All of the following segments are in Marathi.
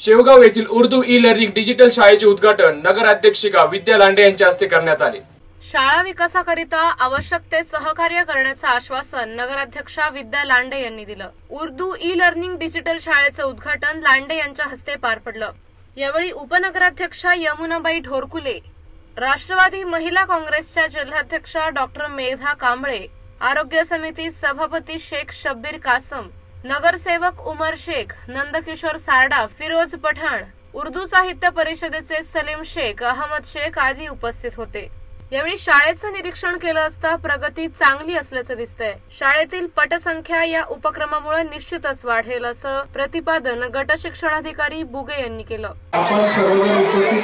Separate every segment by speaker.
Speaker 1: शेवगाव येथील उर्दू ई लर्निंग डिजिटल शाळेचे उद्घाटन नगराध्यक्षिका विद्या लांडे यांच्या हस्ते करण्यात आले।
Speaker 2: शाळा विकासाकरिता आवश्यक ते सहकार्य करण्याचं आश्वासन नगराध्यक्षा विद्या लांडे यांनी दिलं। उर्दू ई लर्निंग डिजिटल शाळेचं उद्घाटन लांडे यांच्या हस्ते पार पडलं। यावेळी उपनगराध्यक्षा यमुनाबाई ढोरकुले, राष्ट्रवादी महिला काँग्रेसच्या जिल्हाध्यक्षा डॉक्टर मेधा कांबळे, आरोग्य समिती सभापती शेख शब्बीर कासम, नगरसेवक उमर शेख, नंदकिशोर सारडा, फिरोज पठाण, उर्दू साहित्य परिषदेचे सलीम शेख, अहमद शेख आदी उपस्थित होते। यावेळी शाळेचं निरीक्षण केलं असता प्रगती चांगली असल्याचं दिसतंय। शाळेतील पटसंख्या या उपक्रमामुळे निश्चितच वाढेल असं प्रतिपादन गट शिक्षणाधिकारी बुगे यांनी केलं।
Speaker 3: आपण सर्वजण उपस्थित,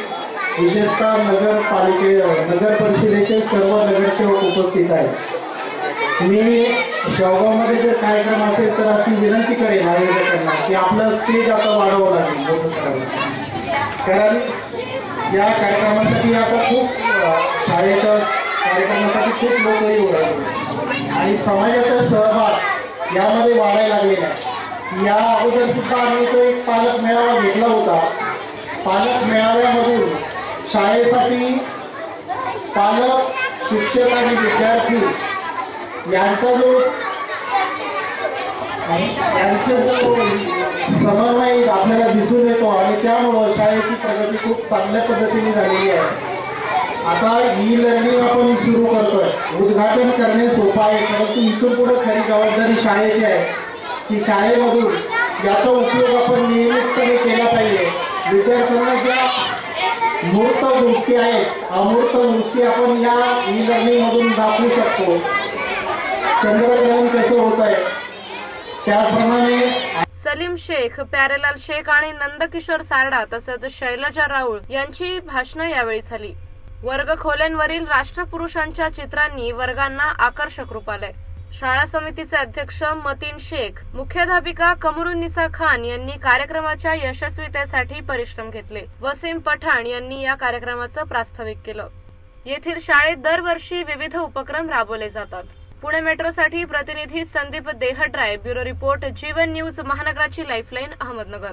Speaker 3: विशेषतः नगर परिषदेचे सर्व नगरसेवक उपस्थित आहेत। मी शेवगावमध्ये जर कार्यक्रम असेल तर अशी विनंती करेन आयोजकांना की आपलं स्टेज आता वाढवावं लागेल, कारण या कार्यक्रमासाठी आता खूप शाळेच्या कार्यक्रमासाठी खूप लोक येऊ लागले आणि समाजाचा सहभाग यामध्ये वाढायला लागलेला आहे। या अगोदर सुद्धा आम्ही तो एक पालक मेळावा घेतला होता। पालक मेळाव्यामधून शाळेसाठी पालक, शिक्षक आणि विद्यार्थी यांचा जो समन्वय आपल्याला दिसून येतो आणि त्यामुळे शाळेची प्रगती खूप चांगल्या पद्धतीने झालेली आहे। आता ई लर्निंग आपण सुरू करतोय, उद्घाटन करणे सोपं आहे, परंतु इथून पुढे खरी जबाबदारी शाळेची आहे की शाळेमधून याचा उपयोग आपण नियमितपणे केला पाहिजे। विद्यार्थ्यांना ज्या मूर्त गोष्टी आहेत, अमूर्त गोष्टी आपण या ई लर्निंग मधून दाखवू शकतो। चंद्रग्रहण कसं होत आहे त्याप्रमाणे
Speaker 2: सलीम शेख, प्यारेलाल शेख आणि नंदकिशोर सारडा तसंच शैलजा राऊळ यांची भाषणं यावेळी झाली। वर्ग खोल्यांवरील राष्ट्रपुरुषांच्या चित्रांनी वर्गांना आकर्षक रूप आलंय। शाळा समितीचे अध्यक्ष मतीन शेख, मुख्याध्यापिका कमरुन्निसा खान यांनी कार्यक्रमाच्या यशस्वीतेसाठी परिश्रम घेतले। वसीम पठाण यांनी या कार्यक्रमाचं प्रास्ताविक केलं। येथील शाळेत दरवर्षी विविध उपक्रम राबवले जातात। पुणे मेट्रोसाठी प्रतिनिधी संदीप देहड्राय, ब्युरो रिपोर्ट, जीवन न्यूज, महानगराची लाईफलाईन, अहमदनगर।